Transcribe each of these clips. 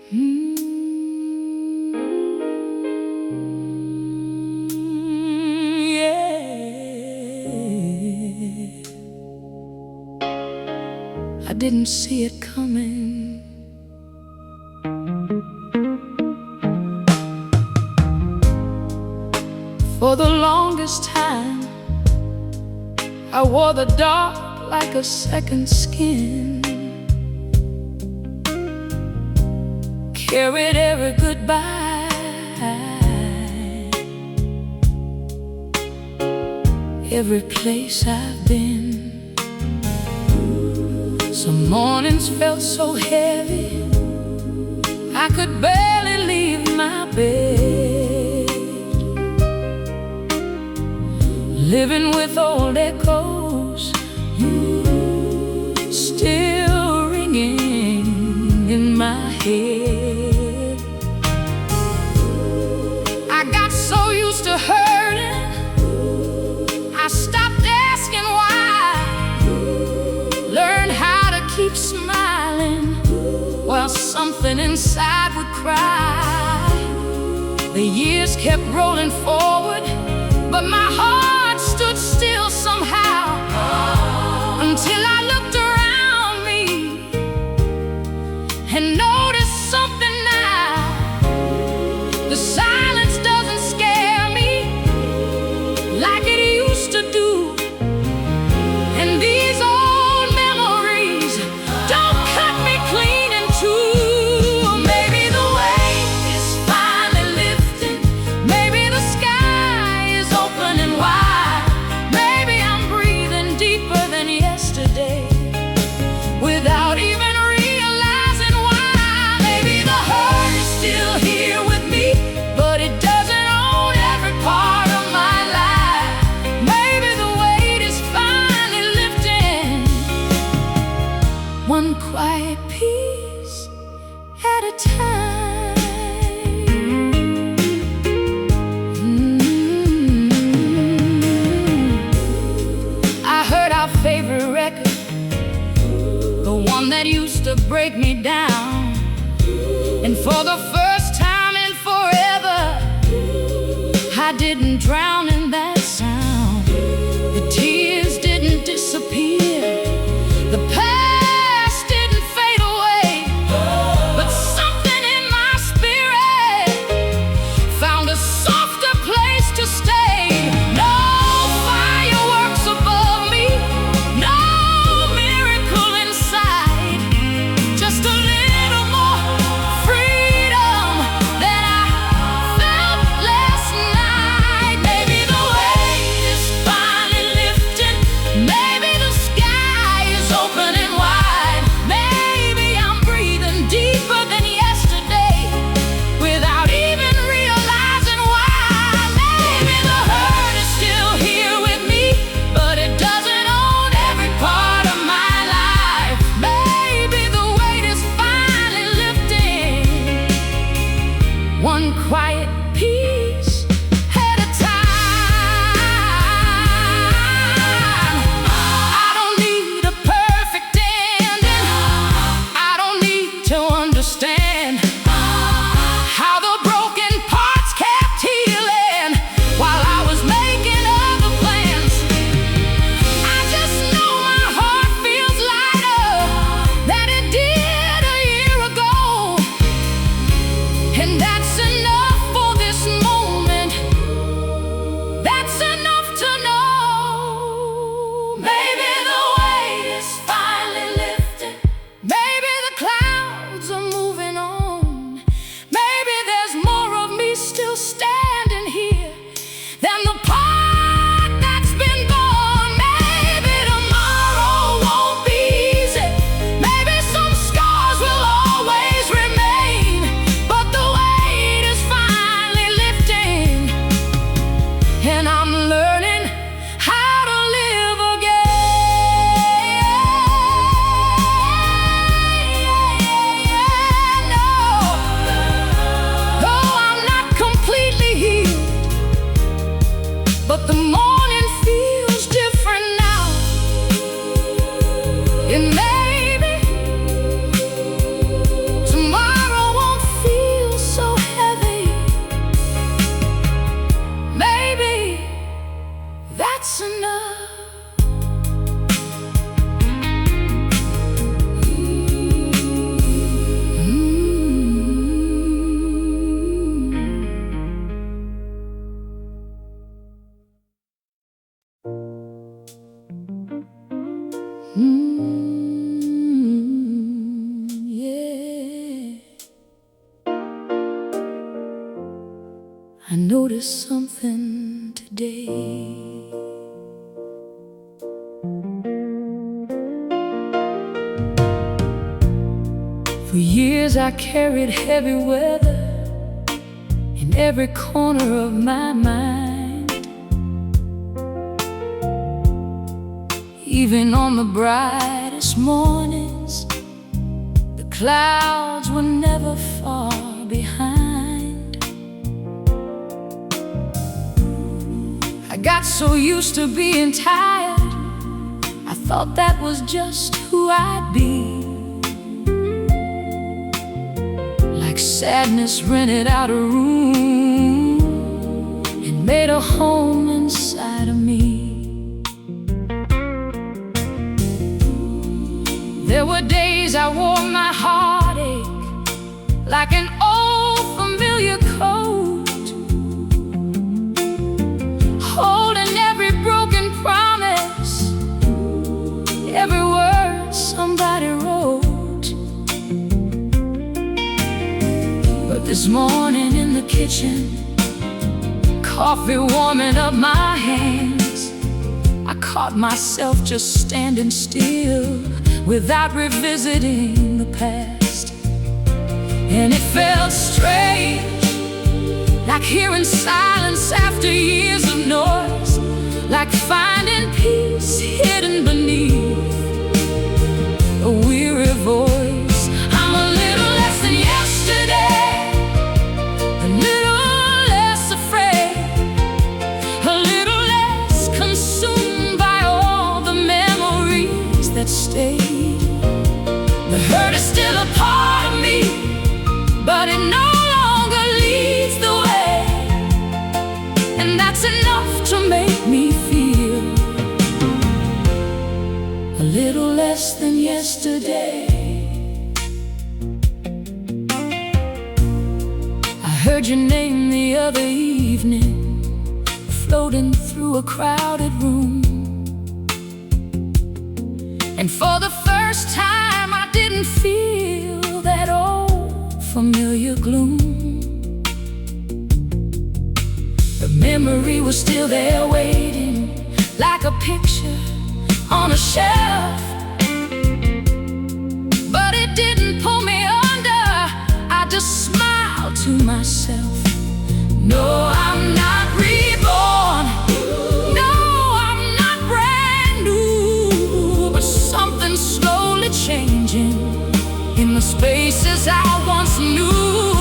I didn't see it coming. For the longest time, I wore the dark like a second skin. Carried every goodbye, every place I've been. Some mornings felt so heavy I could barely leave my bed, living with old echoes still ringing in my head. I got so used to hurting, I stopped asking why. Learned how to keep smiling while something inside would cry. The years kept rolling forward, but my heart stood still somehow, until I looked around me and noticed something now. The silence doesn't scare me like it used to do, and these old memories don't cut me clean in two. Maybe the weight is finally lifting, maybe the sky is opening wide, maybe I'm breathing deeper than yesterday without even realizing why. Maybe the hurt is still here with me, but it doesn't own every part of my life. Maybe the weight is finally lifting, one quiet piece at a time. I heard our favorite record, the one that used to break me down, and for the first time in forever, I didn't drown in that sound. The tears didn't disappear, the past didn't fade away, but something in my spirit found a softer place to stay. No fireworks above me, no miracle inside, just a little more freedom than I felt last night. Maybe the weight is finally lifting, maybe the sky is opening wide, maybe I'm breathing deeper than yesterday without even realizing why. Maybe the hurt is still here with me, but it doesn't own every part of my life. Maybe the weight is finally lifting, one quiet piece at a time. I don't need a perfect ending, I don't need to understand how the broken parts kept healing while I was making other plans. I just know my heart feels lighter than it did a year ago, and that's enough for this moment. That's enough to know. Maybe the weight is finally lifting, maybe the clouds are moving on, maybe there's more of me still standing here than the part that's been gone. Maybe tomorrow won't be easy, maybe some scars will always remain, but the weight is finally lifting, and I'm learning how to live again. No, though I'm not completely healed, but the morning feels different now. And maybe tomorrow won't noticed something today. For years I carried heavy weather in every corner of my mind. Even on the brightest mornings, the clouds were never far behind. I got so used to being tired, I thought that was just who I'd be. Like sadness rented out a room and made a home inside of me. There were days I wore my heartache like an old familiar coat, holding every broken promise, every word somebody wrote. But this morning in the kitchen, coffee warming up my hands, I caught myself just standing still without revisiting the past. And it felt strange, like hearing silence after years of noise, like finding peace hidden beneath a weary voice. I'm a little less than yesterday, a little less afraid, a little less consumed by all the memories that stay. The hurt is still a part of me, but it no longer leads the way. And that's enough to make me feel a little less than yesterday. I heard your name the other evening, floating through a crowded room. And for the first time I didn't feel that old familiar gloom. The memory was still there waiting, like a picture on a shelf. But it didn't pull me under, I just smiled to myself. No, I'm not reborn. No, I'm not brand new, but something's slowly changing in the spaces I once knew.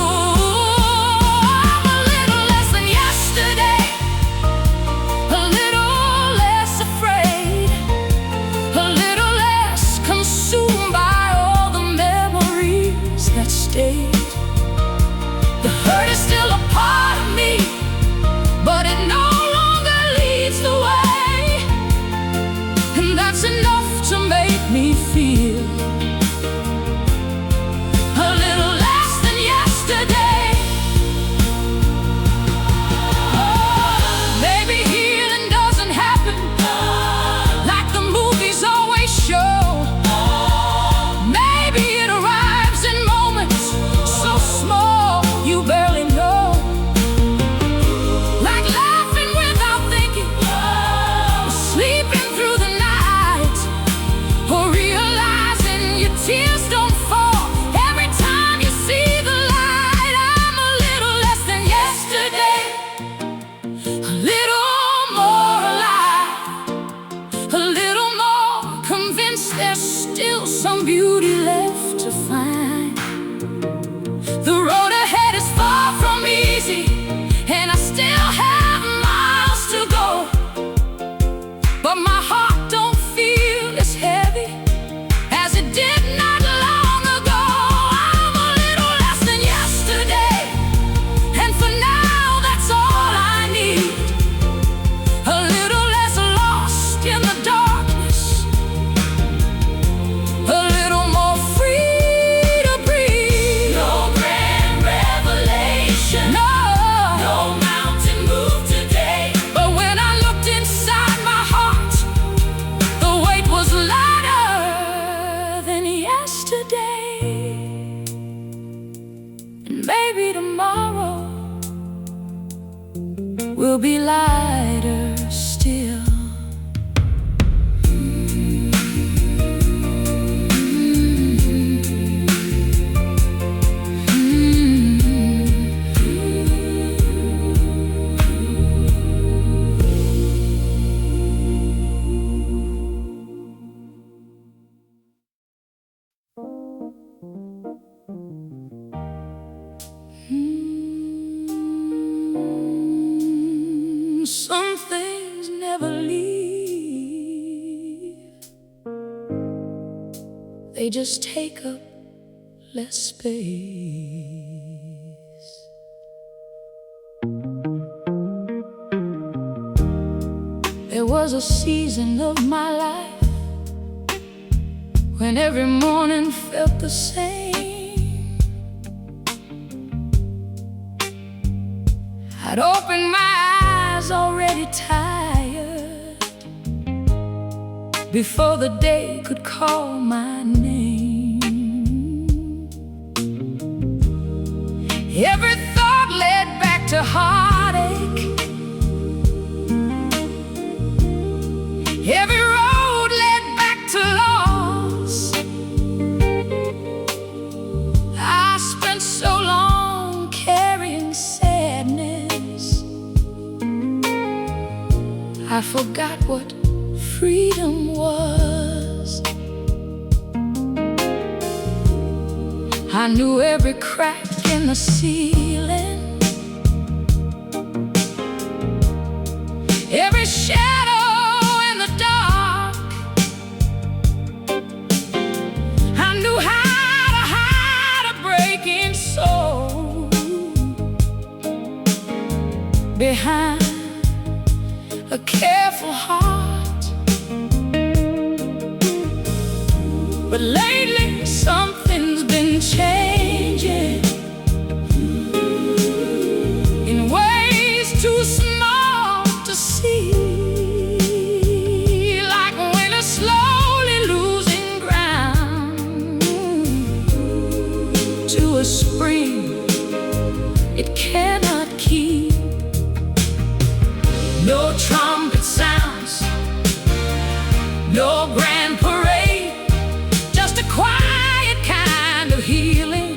I'm a little less than yesterday, a little less afraid, a little less consumed by all the memories that stayed. The hurt is still a part of me, but it no longer leads the way. And that's enough to make me feel a little less than yesterday. Maybe healing doesn't happen like the movies always show. Maybe it arrives in moments so small you barely know, like laughing without thinking, sleeping through the night, or realizing your tears don't fall every time you see the light. I'm a little less than yesterday, a little more alive, a little more convinced there's still some beauty left to find. The road ahead is far from easy, and I still have miles to go, but my heart don't feel as heavy as it did not long ago. I'm a little less than yesterday, and for now that's all I need. A little less lost in the darkness, a little more free to breathe. No grand revelation, no mountain moved today, but when I looked inside my heart, the weight was lighter than yesterday. And maybe tomorrow will be lighter still. Some things never leave, they just take up less space. There was a season of my life when every morning felt the same. I'd open my eyes already tired before the day could call my name. Every thought led back to heartache, every road led back to loss. I spent so long carrying sadness, I forgot what freedom was. I knew every crack in the ceiling, every shadow in the dark. I knew how to hide a breaking soul behind a careful heart. But lately something's been changing in ways too small to see, like winter slowly losing ground to a spring it cannot keep. No trumpet sounds, no grand parade, just a quiet kind of healing,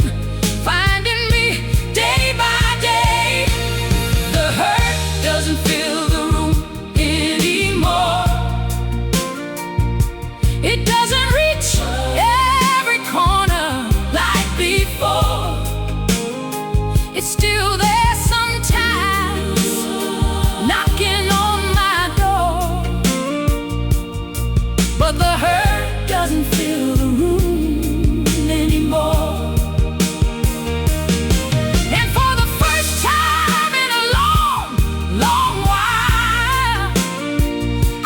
finding me day by day. The hurt doesn't fill the room anymore, it doesn't reach every corner like before. It's still there sometimes, knocking on my door, but the hurt doesn't fill the room anymore. And for the first time in a long, long while,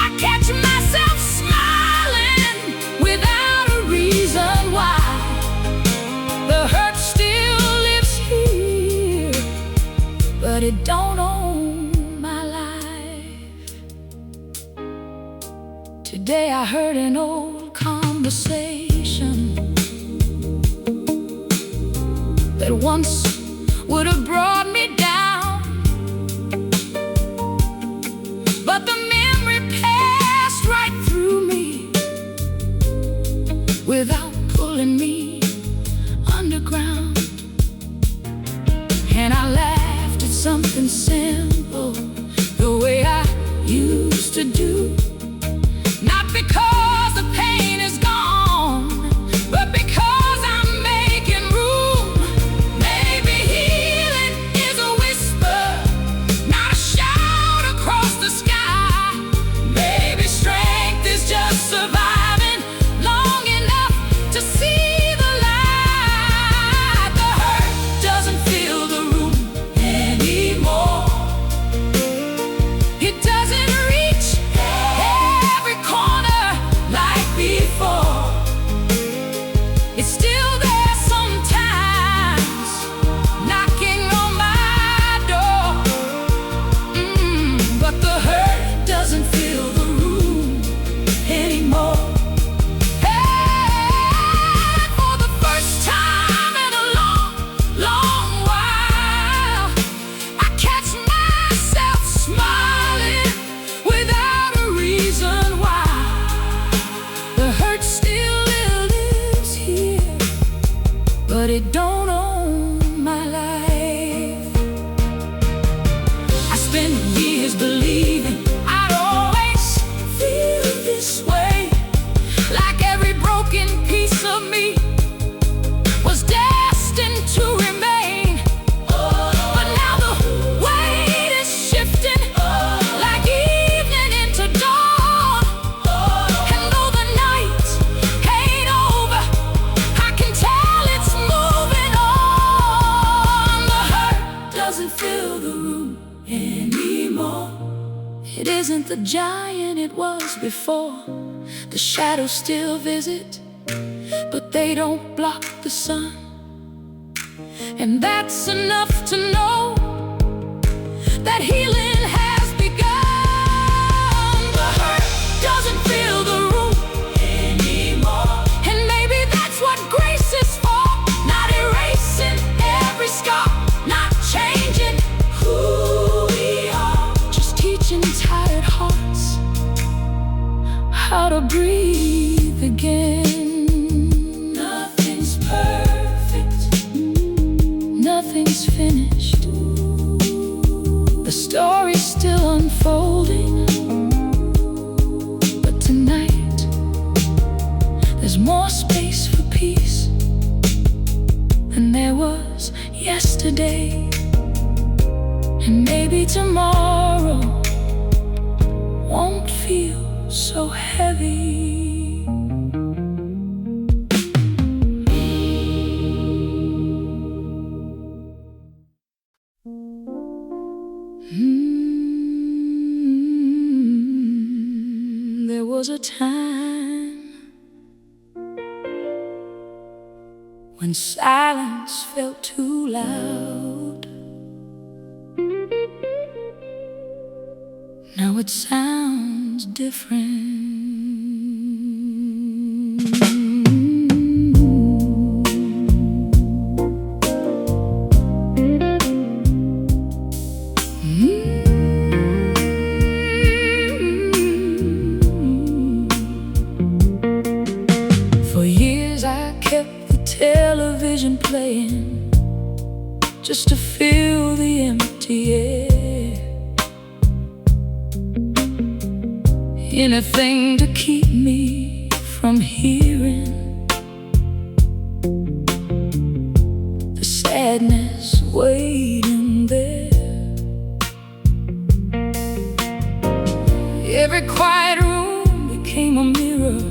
I catch myself smiling without a reason why. The hurt still lives here, but it don't own my life. Today I heard an old conversation that once would have brought me down, but the memory passed right through me without pulling me underground. And I laughed at something simple, the way I used to do. Not because the pain is gone, but because I'm making room. Maybe healing is a whisper, not a shout across the sky. Maybe strength is just surviving long enough to see the light. The hurt doesn't fill the room anymore, but it don't own my life. I spent years believing I'd always feel this way, like every broken piece of me was destined to remain. But now the weight is shifting, like evening into dawn. And though the night ain't over, I can tell it's moving on. The hurt doesn't fill the room anymore. It isn't the giant it was before. The shadows still visit, but they don't block the sun. And that's enough to know that healing has begun. The hurt doesn't fill the room anymore, and maybe that's what grace is for. Not erasing every scar, not changing who we are, just teaching tired hearts how to breathe again. Nothing's perfect, nothing's finished. The story's still unfolding, but tonight there's more space for peace than there was yesterday. And maybe tomorrow won't feel so heavy. There was a time when silence felt too loud. Now it sounds different. For years I kept the television playing just to fill the empty air. Anything to keep me from hearing the sadness waiting there. Every quiet room became a mirror.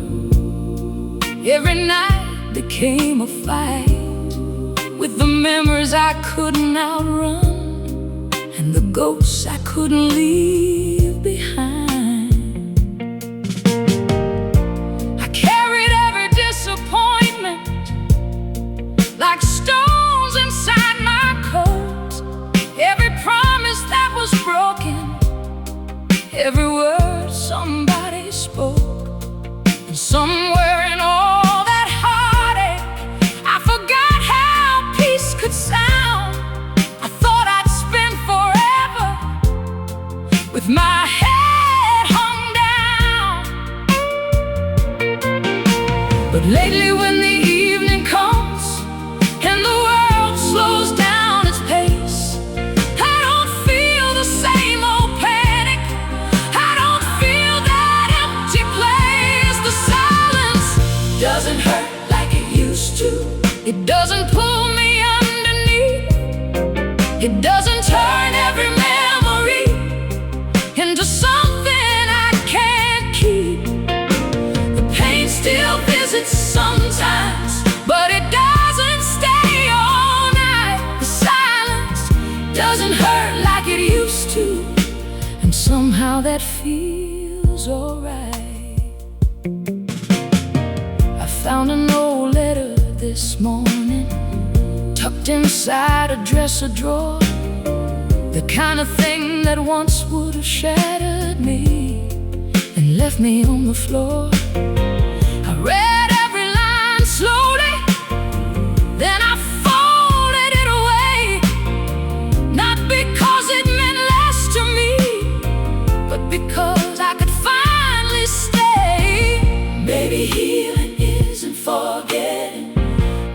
Every night became a fight with the memories I couldn't outrun and the ghosts I couldn't leave behind. Like stones inside my coat, every promise that was broken, every word somebody spoke. And somewhere in all that heartache, I forgot how peace could sound. I thought I'd spend forever with my head hung down. But lately when the evening comes and the world slows down its pace, I don't feel the same old panic. I don't feel that empty place. The silence doesn't hurt like it used to. It doesn't pull me underneath. It doesn't turn every memory into something I can't keep. The pain still visits sometimes, but it doesn't stay all night. The silence doesn't hurt like it used to, and somehow that feels alright. I found an old letter this morning, tucked inside a dresser drawer, the kind of thing that once would have shattered me and left me on the floor. I read every line slowly, then I folded it away. Not because it meant less to me, but because I could finally stay. Maybe healing isn't forgetting.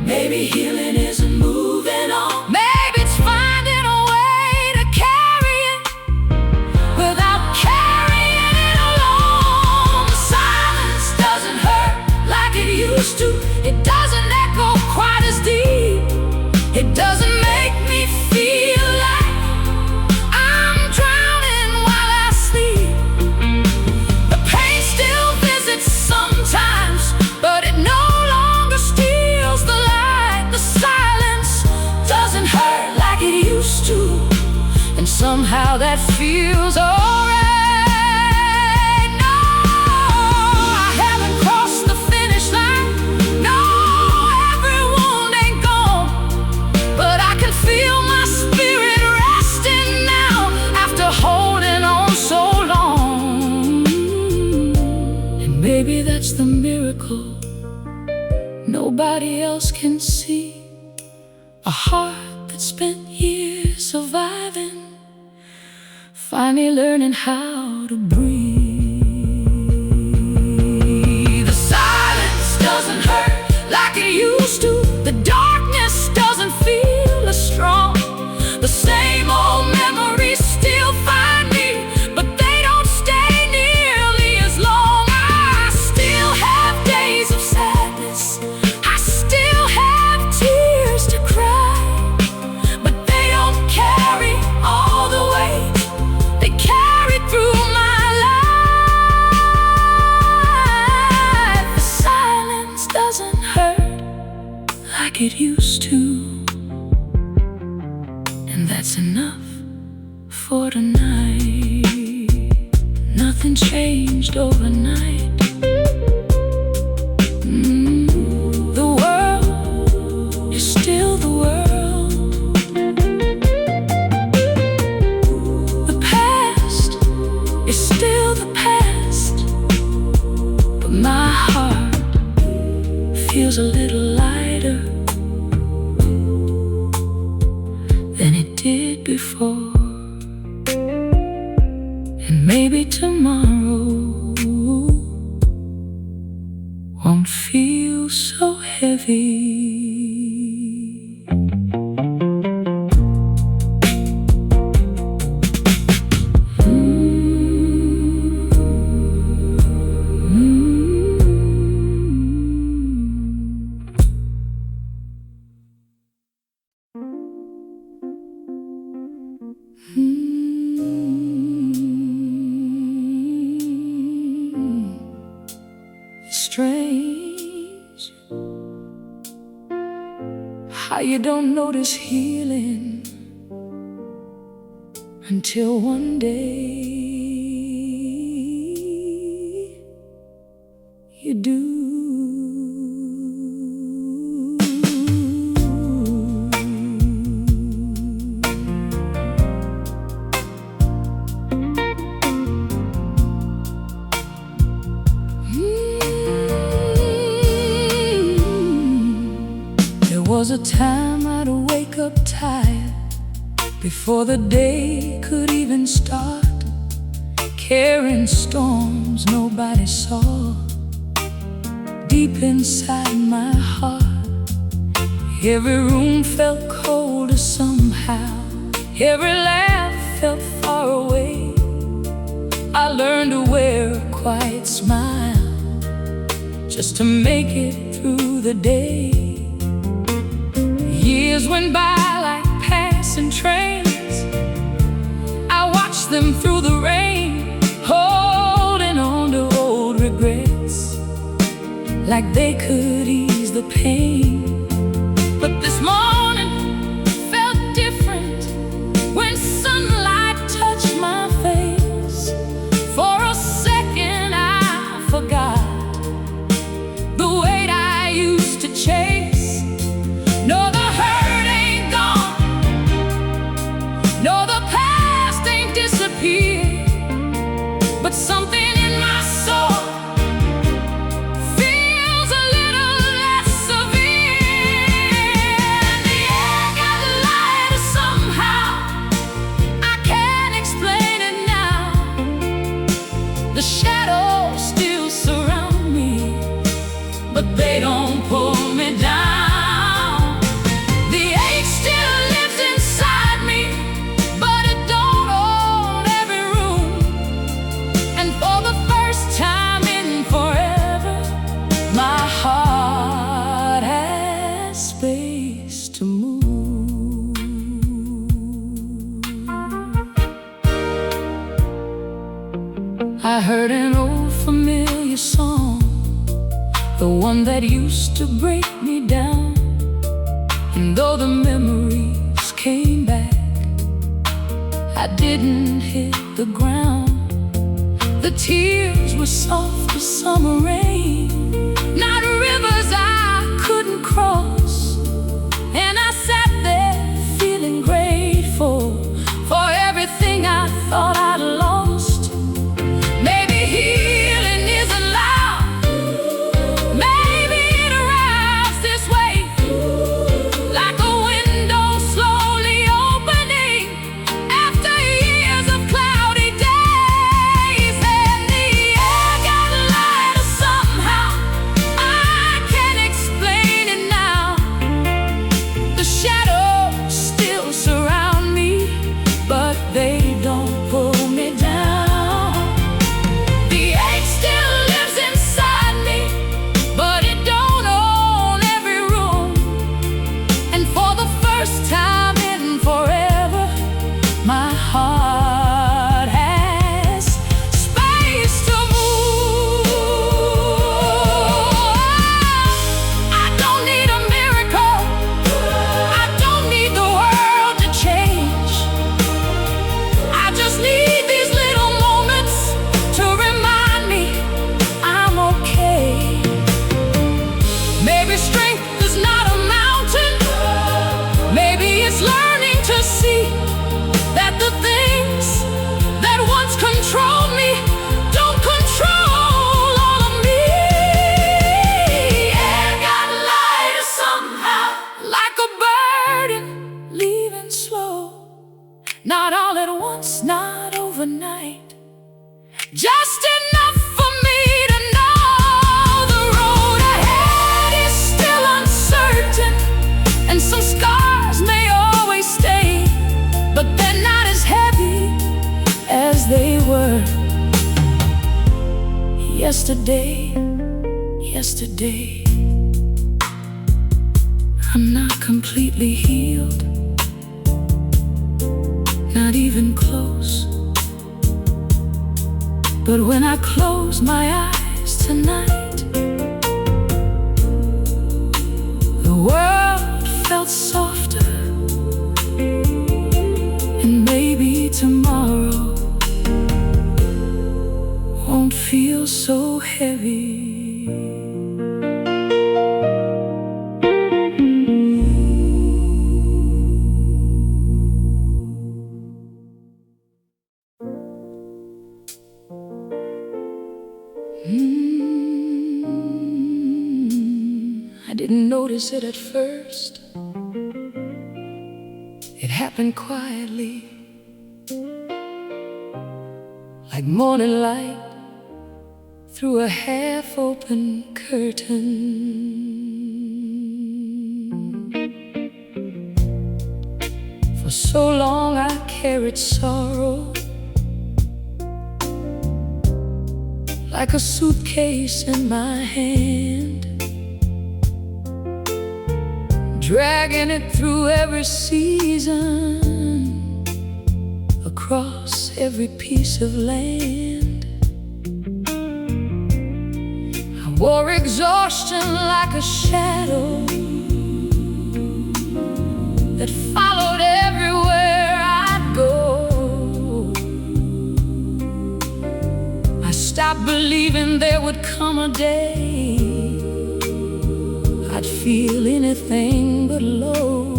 Maybe healing feeling isn't moving on. Maybe it's finding a way to carry it without carrying it alone. The silence doesn't hurt like it used to. It doesn't echo quite as deep. It doesn't make me feel like I'm drowning while I sleep. The pain still visits sometimes, but it no longer steals the light. The silence doesn't hurt like it used to, and somehow that feels alright. No, I haven't crossed the finish line. No, every wound ain't gone, but I can feel my spirit resting now after holding on so long. And maybe that's the miracle nobody else can see. A heart that spent years surviving, finally learning how to breathe. The silence doesn't hurt like it used to. The darkness doesn't feel as strong. The same old memories still find me, but they don't stay nearly as long. I still have days of sadness, I still have tears to cry, but they don't carry all the weight they carried through my life. The silence doesn't hurt like it used to, and that's enough for tonight. Nothing changed overnight. The world is still the world. The past is still the past, but my heart feels a little lighter than it did before. And maybe tomorrow won't feel so heavy. Strange how you don't notice healing until one day you do. There was a time I'd wake up tired before the day could even start, carrying storms nobody saw deep inside my heart. Every room felt colder somehow, every laugh felt far away. I learned to wear a quiet smile just to make it through the day. Years went by like passing trains. I watched them through the rain, holding on to old regrets like they could ease the pain. But this morning felt different when sunlight touched my face. For a second I forgot the weight I used to chase. No, the hurt ain't gone. No, the past ain't disappeared. But something in my soul feels a little less severe. used to move. I heard an old familiar song, the one that used to break me down. And though the memories came back, I didn't hit the ground. The tears were soft as summer rain, not rivers I couldn't cross. And I sat there feeling grateful for everything I thought I'd lost. Maybe healing isn't loud, maybe it arrives this way, like a window slowly opening after years of cloudy days. And the air got lighter somehow, I can't explain it now. The shadows still surround me, but they don't pull me down. The ache still lives inside me, but it don't own every room. And for the first time in forever, my heart has space to move. I don't need a miracle, I don't need the world to change. I just need these little moments to remind me I'm okay. Maybe strength is not a mountain, maybe it's learning to see that the things that once controlled me don't control all of me. Air got lighter somehow, like a burden leaving slow. Not all at once, not overnight, just enough for me to know the road ahead is still uncertain, and some scars may always stay, but they're not as heavy as they were yesterday. Yesterday, I'm not completely healed, not even close. But when I close my eyes tonight, the world felt softer, and maybe tomorrow won't feel so heavy. I didn't notice it at first. It happened quietly, like morning light through a half-open curtain. For so long I carried sorrow like a suitcase in my hand, dragging it through every season, across every piece of land. I wore exhaustion like a shadow that followed everywhere I'd go. I stopped believing there would come a day I'd feel anything but low.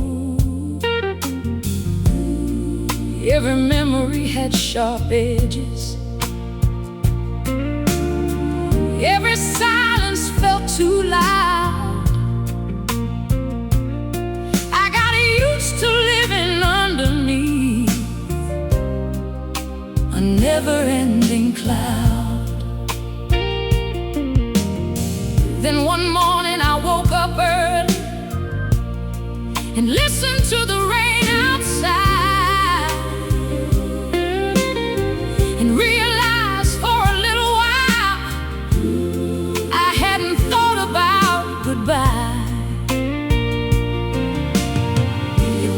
Every memory had sharp edges, every silence felt too loud. I got used to living underneath a never-ending cloud. Then one morning I woke up early and listened to the rain outside, and realized for a little while I hadn't thought about goodbye.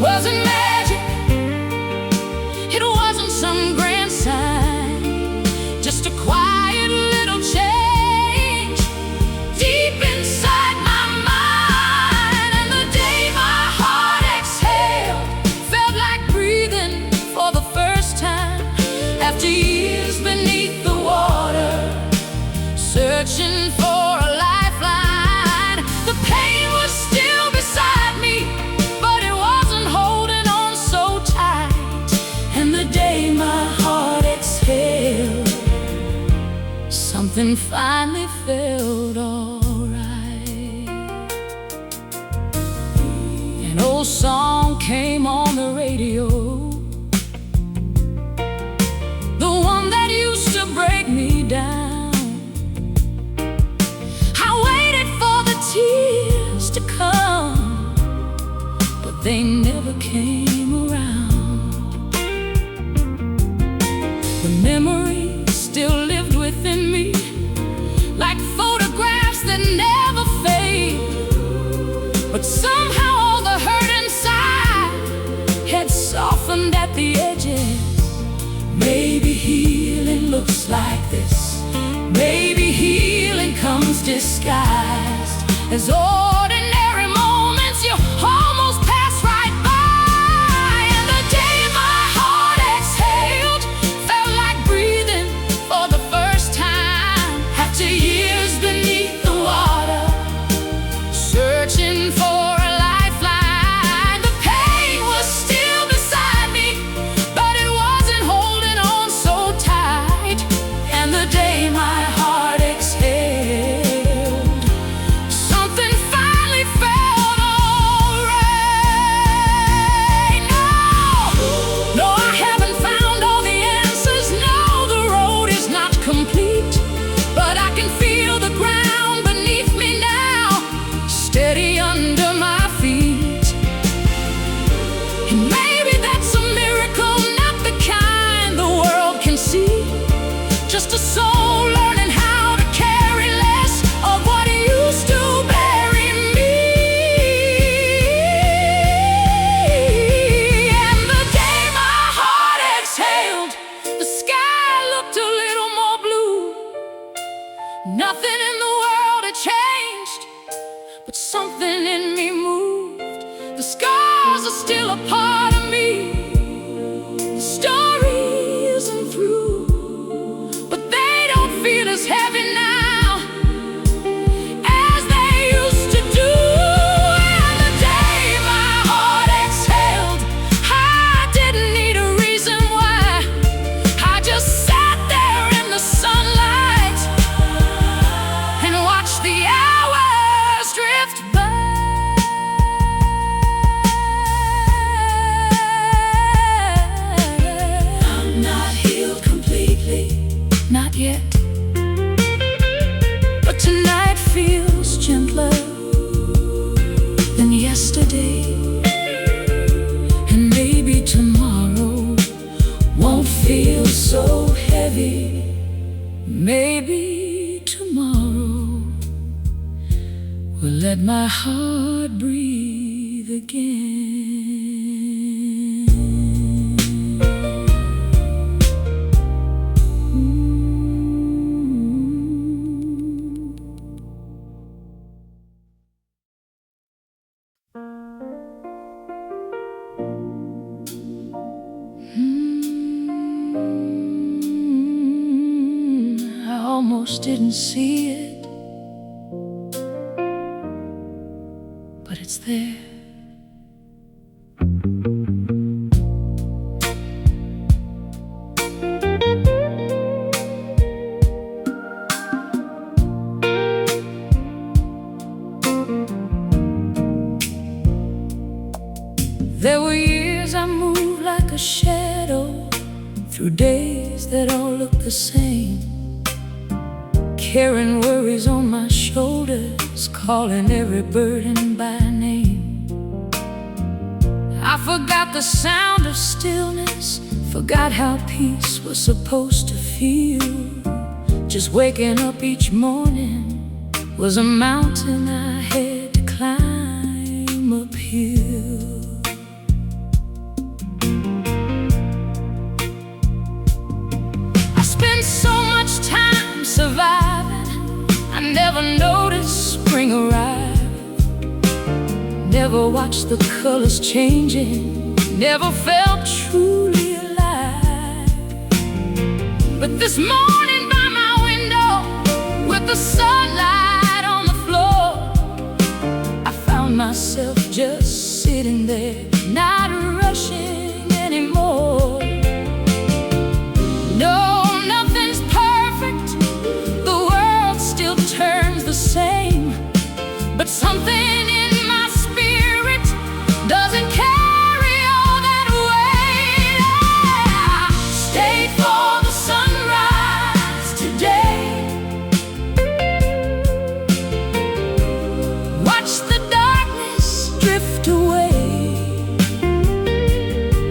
wasn't magic, it wasn't some grand sign, just a quiet little change deep inside my mind. And the day my heart exhaled felt like breathing for the first time after years beneath the water, searching for a lifeline. The pain was still beside me, but it wasn't holding on so tight. And the day my heart exhaled, something finally felt alright. An old song came on the radio, the one that used to break me down. I waited for the tears to come, but they never came around. The memory still lived within me, like photographs that never fade. But somehow all the hurt inside had softened at the edges. Maybe healing looks like this. Maybe healing comes disguised as ordinary moments you almost pass right by. And the day my heart exhaled felt like breathing for the first time after years beneath the water, searching for a lifeline. The pain was still beside me, but it wasn't holding on so tight. And the day my heart exhaled, something finally felt alright. No, I haven't found all the answers. No, the road is not complete, but I can feel the ground beneath me now, steady under my feet. And maybe that's a miracle, not the kind the world can see. Just a soul learning how to carry less of what used to bury me. And the day my heart exhaled, the sky looked a little more blue. Nothing in the world had changed, but something in me moved. The scars are still a part of me. The story isn't through, but they don't feel as heavy now as they used to do. And the day my heart exhaled, I didn't need a reason why. I just sat there in the sunlight and watched the hours drift by. I'm not healed completely, not yet, but tonight feels gentler than yesterday. And maybe tomorrow won't feel so heavy. Maybe tomorrow will let my heart breathe again. I almost didn't see it, but it's there. There were years I moved like a shadow through days that all looked the same, carrying worries on my shoulders, calling every burden by name. I forgot the sound of stillness, forgot how peace was supposed to feel. Just waking up each morning was a mountain I had to climb uphill. watched the colors changing, never felt truly alive. But this morning by my window, with the sunlight on the floor, I found myself just sitting there, not rushing anymore. No, nothing's perfect, the world still turns the same, but something in my spirit doesn't carry all that weight. I stayed for the sunrise today, watched the darkness drift away,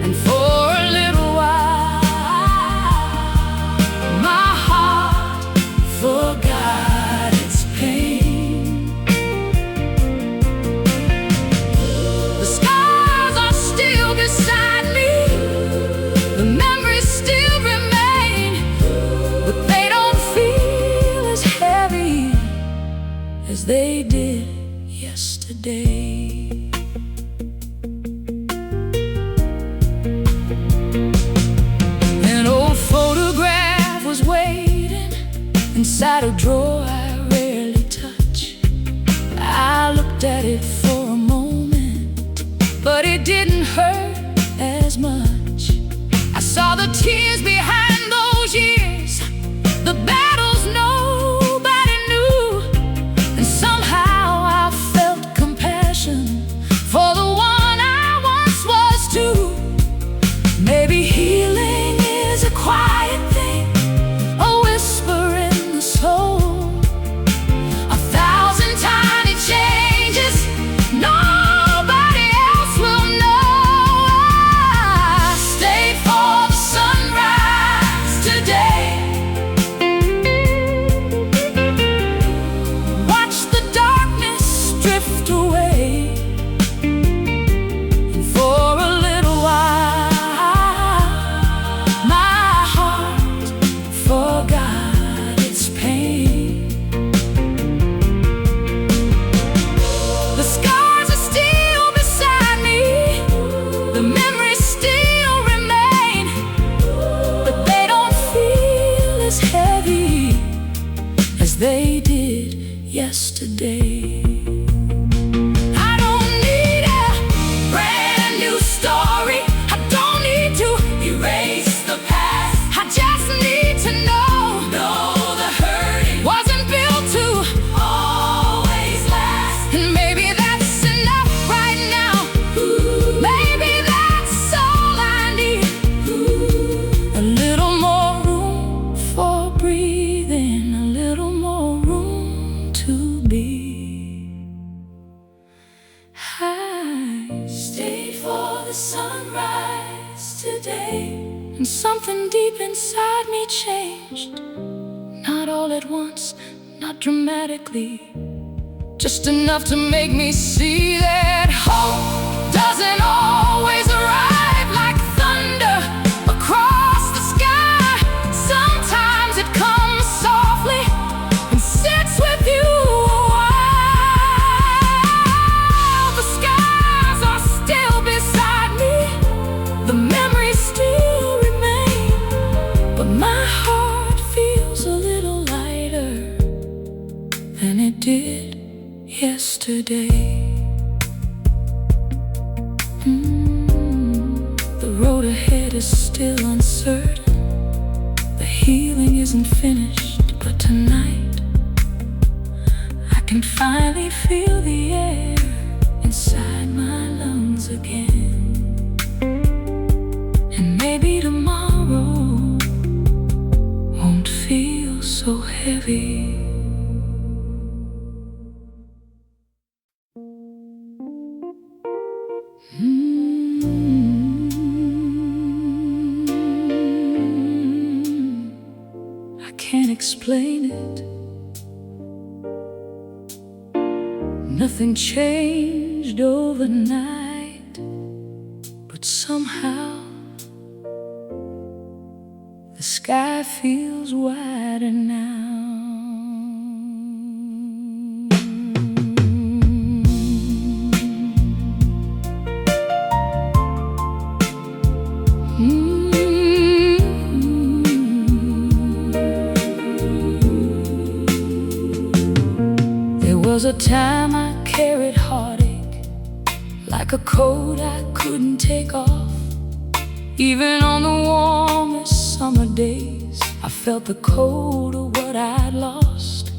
and for a little while my heart forgot its pain. The scars are still beside me, the memories still remain, but they don't feel as heavy as they did yesterday. An old photograph was waiting inside a drawer I rarely touch. I looked at it for a moment, but it didn't hurt as much. I saw the tears behind those years, the battles nobody knew, and somehow I felt compassion for the one I once was too. Maybe healing is a quiet thing, a whisper in the soul, a thousand tiny changes nobody else will know. I stayed for the sunrise today, watched the darkness drift away, and for a little while my heart forgot its pain. The scars are still beside me, the memories still remain, but they don't feel as heavy as they did yesterday. I don't need a brand new story, I don't need to erase the past. I just need to know the hurting wasn't built to always last. And maybe that's enough right now, maybe that's all I need. A little more room for breathing, a little more room to be. I stayed for the sunrise today, and something deep inside me changed. Not all at once, not dramatically, just enough to make me see that hope doesn't always arrive like thunder across the sky. Sometimes it comes softly and sits with you a while. The scars are still beside me, the memories still remain, but my heart feels a little lighter than it did yesterday. The road ahead is still uncertain, the healing isn't finished, but tonight I can finally feel the air inside my lungs again. And maybe tomorrow won't feel so heavy. I can't explain it. Nothing changed overnight, but somehow the sky feels wider now. a time I carried heartache like a coat I couldn't take off. Even on the warmest summer days, I felt the cold of what I'd lost.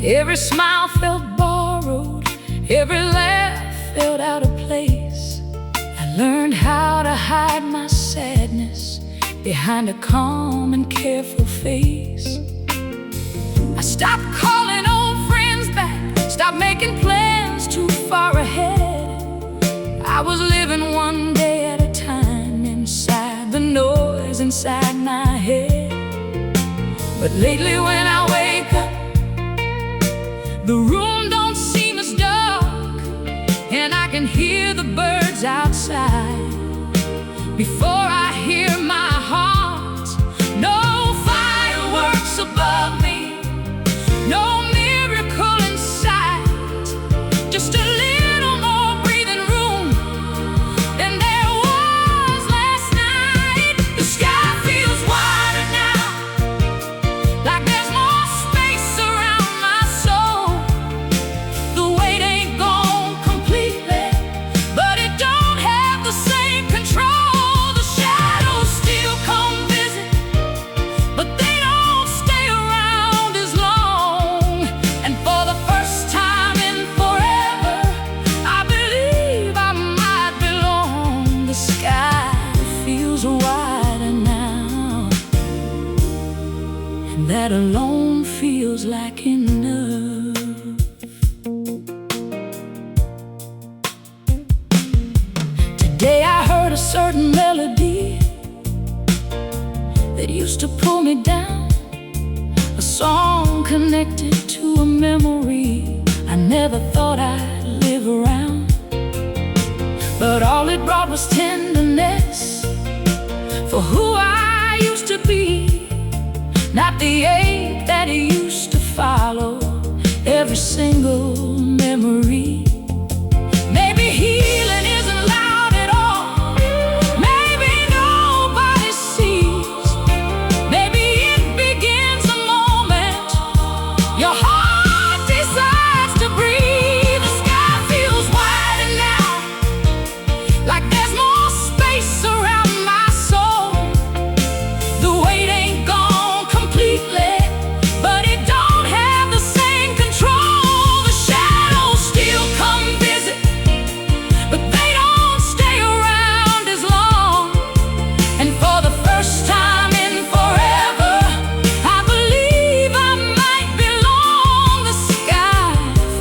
Every smile felt borrowed, every laugh felt out of place. I learned how to hide my sadness behind a calm and careful face. I stopped calling old friends back, stopped making plans too far ahead. I was living one day at a time inside the noise inside my head. But lately when I wake up, the room don't seem as dark, and I can hear the birds outside before I hear my heart. No fireworks above me, no miracle in sight, just a little more breathing room than there was last night. The sky feels wider now, like there's more space around my soul. The weight ain't gone completely, but it don't have the same control. The shadows still come visit, but they don't stay around as long. And for the first time in forever, I believe I might belong. The sky feels wider now, and that alone feels like enough. Today I heard a certain melody that used to pull me down, a song connected to a memory I never thought I'd live around. But all it brought was tenderness for who I used to be, not the ache that it used to follow every single memory. Maybe healing isn't loud at all, maybe nobody sees, maybe it begins the moment your heart decides to breathe. The sky feels wider now, like there's more space around my soul. The weight ain't gone completely, but it don't have the same control. The shadows still come visit, but they don't stay around as long. And for the first time in forever, I believe I might belong. The sky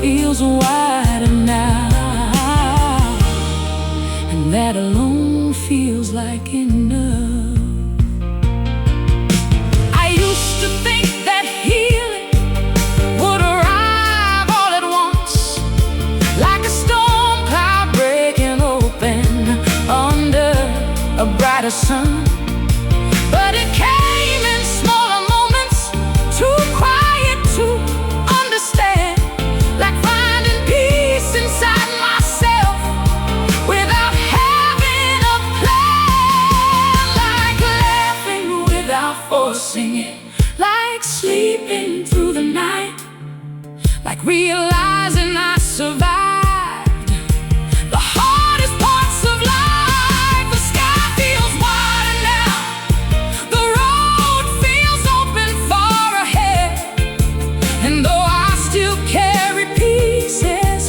feels wider now, and that alone feels like enough. I used to think that healing would arrive all at once, like a storm cloud breaking open under a brighter sun. But it came in smaller moments, too quiet to understand, like finding peace inside myself without having a plan, like laughing without forcing it, like sleeping through the night, like realizing I survived the hardest parts of life. The sky feels wider now, the road feels open far ahead. And though I still carry pieces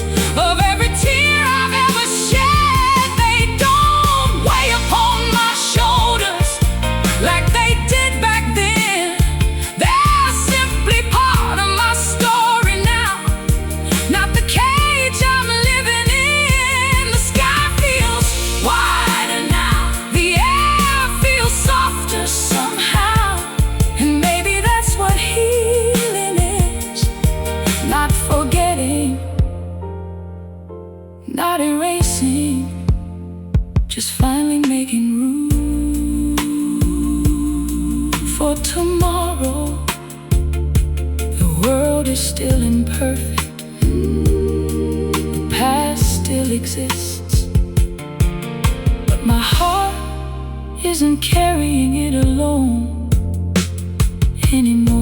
of every tear I've ever shed, they don't weigh upon my shoulders like they did back then. They're simply part of my story now, not the cage I'm living in. The sky feels wider now, the air feels softer somehow, and maybe that's what healing is. Not forgetting, not erasing, just finally making room for tomorrow. The world is still imperfect, the past still exists, but my heart isn't carrying it alone anymore.